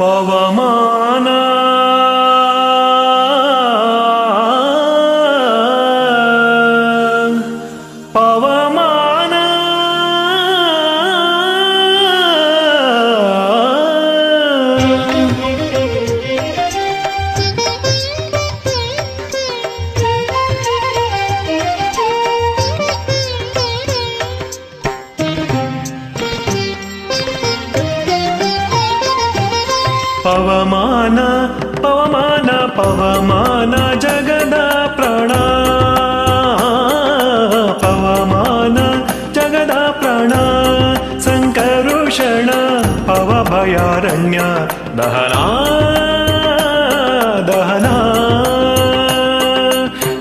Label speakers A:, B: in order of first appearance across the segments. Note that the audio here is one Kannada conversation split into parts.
A: ಪವಮಾನ ಪವಮಾನ ಪವಮಾನ ಪವಮಾನ ಪವಮಾನ ಜಗದ ಪ್ರಾಣ ಪವಮಾನ ಜಗದ ಪ್ರಾಣ ಸಂಕರುಷಣ ಪವಭಯಾರಣ್ಯ ದಹನ ದಹನ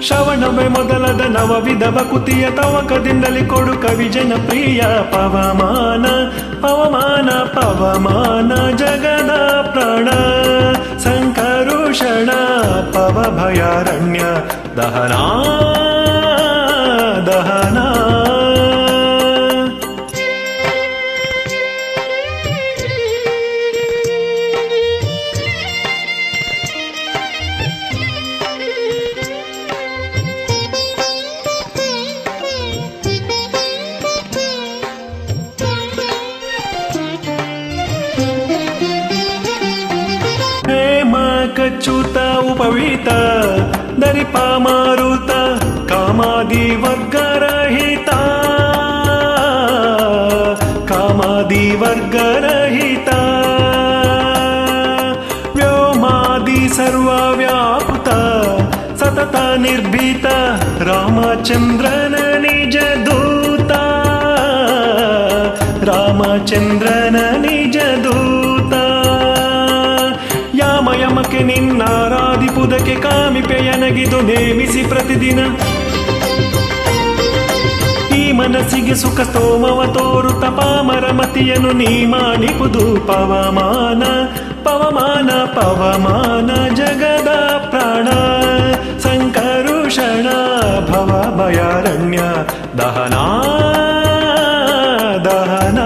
A: ಶ್ರವಣವೇ ಮೊದಲದ ನವವಿಧ ಬಕುತಿಯ ತವಕದಿಂದಲೇ ಕೊಡು ಕವಿ ಜನಪ್ರಿಯ ಪವಮಾನ ಪವಮಾನ ಪವಮಾನ ಜಗದ ಪ್ರಾಣ ಸಂಕರುಷಣ ಪವಭಯಾರಣ್ಯ ದಹನ ದಹನ ಕಚ್ಚುತ ಉಪವೀತ ದರಿಪ ಮಾರುತ ಕಾಮಾದಿ ವರ್ಗರಹಿತ ಕಾಮಾದಿ ವರ್ಗರಹಿತ ವ್ಯೋಮಾದಿ ಸರ್ವವ್ಯಾಪುತ ಸತತ ನಿರ್ಭೀತ ರಾಮಚಂದ್ರನ ನಿಜ ದೂತ ರಾಮಚಂದ್ರನ ನಿಜ ದೂತ ಯಮಕ್ಕೆ ನಿನ್ನಾರಾಧಿಪುದಕ್ಕೆ ಕಾಮಿಪೆಯನಗಿದು ನೇಮಿಸಿ ಪ್ರತಿದಿನ ಈ ಮನಸ್ಸಿಗೆ ಸುಖ ಸ್ತೋಮವ ತೋರುತ್ತ ಪಾಮರ ಮತಿಯನ್ನು ನೀ ಮಾಡಿಪುದು ಪವಮಾನ ಪವಮಾನ ಪವಮಾನ ಜಗದ ಪ್ರಾಣ ಸಂಕರುಷಣ ಭವ ಭಯಾರಣ್ಯ ದಹನ ದಹನ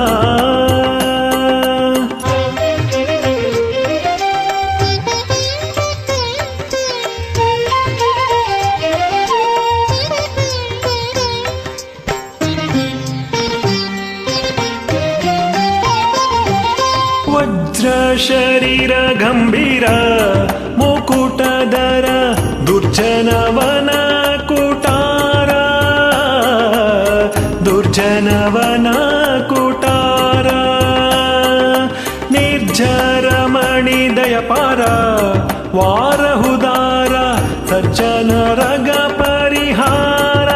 A: ವಜ್ರ ಶರೀರ ಗಂಭೀರ ಮುಕುಟಧರ ದುರ್ಜನವನ ಕುಟಾರ ದುರ್ಜನವನ ಕುಟಾರ ನಿರ್ಜರ ಮಣಿ ದಯಪಾರ ವಾರಹುದಾರ ಸಜ್ಜನರಗ ಪರಿಹಾರ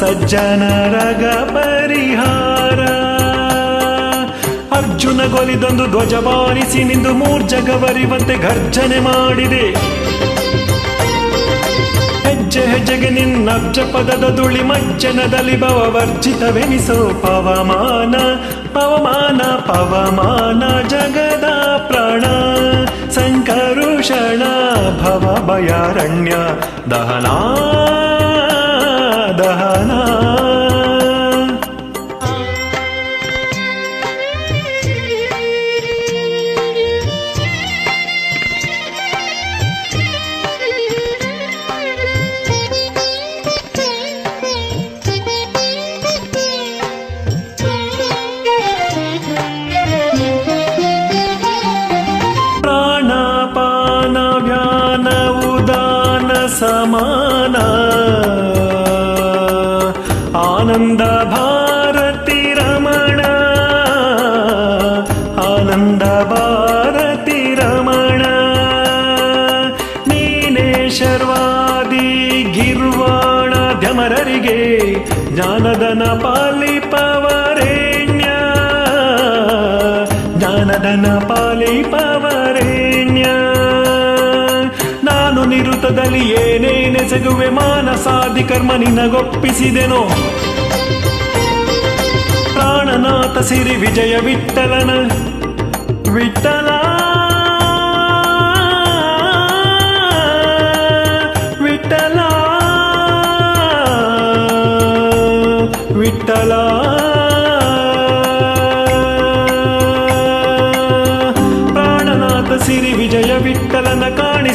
A: ಸಜ್ಜನರಗ ಪರಿಹಾರ ಅರ್ಜುನ ಗೊಲಿದೊಂದು ಧ್ವಜ ಬಾರಿಸಿ ನಿಂದು ಮೂರ್ಜಗವರಿವಂತೆ ಗರ್ಜನೆ ಮಾಡಿದೆ ಹೆಜ್ಜೆ ಹೆಜ್ಜೆಗೆ ನಿನ್ನಬ್ಜ ಪದದ ದುಳಿ ಮಜ್ಜನದಲ್ಲಿ ಭವ ವರ್ಜಿತವೆನಿಸೋ ಪವಮಾನ ಪವಮಾನ ಪವಮಾನ ಜಗದ ಪ್ರಾಣ ಸಂಕರುಷಣ ಭವ ಭಯಾರಣ್ಯ ದಹನ ದಹನ ಸಮಾನ ಆನಂದ ಭಾರತಿ ರಮಣ ಆನಂದ ಭಾರತಿ ರಮಣ ನೀನೇ ಶರ್ವಾದಿ ಗಿರ್ವಾಣ ಧ್യമರರಿಗೆ ಜ್ಞಾನದನ ಪಾಲಿಪವರೇಣ್ಯ ಜ್ಞಾನದನ ಪಾಲಿಪವರೇಣ್ಯ ನಾನು ನಿರುತದಲ್ಲಿ ಏನೇನೆಸಗುವೆ ಮಾನಸಾದಿ ಕರ್ಮ ನಿನಗೊಪ್ಪಿಸಿದೆನೋ ಪ್ರಾಣನಾಥ ಸಿರಿ ವಿಜಯ ವಿಠಲನ ವಿಠಲ ವಿಠಲ ವಿಠಲ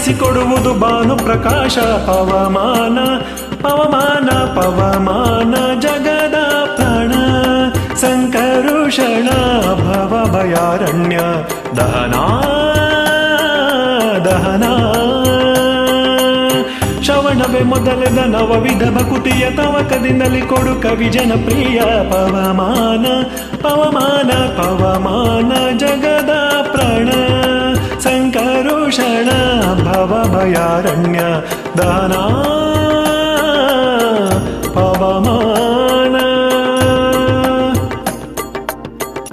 A: ನಡೆಸಿಕೊಡುವುದು ಭಾನು ಪ್ರಕಾಶ ಪವಮಾನ ಪವಮಾನ ಪವಮಾನ ಜಗದ ಪ್ರಾಣ ಸಂಕರುಷಣ ಭವ ಭಯಾರಣ್ಯ ದಹನ ದಹನ ಶ್ರವಣವೇ ಮೊದಲೆದ ನವವಿಧ ಭಕುತಿಯ ತವಕದಿಂದಲೇ ಕೊಡು ಕವಿ ಜನಪ್ರಿಯ ಪವಮಾನ ಪವಮಾನ ಪವಮಾನ ಜಗದ ಪ್ರಾಣ ಸಂಕರುಷಣ ಭವ ಭಯಾರಣ್ಯ ದಹನ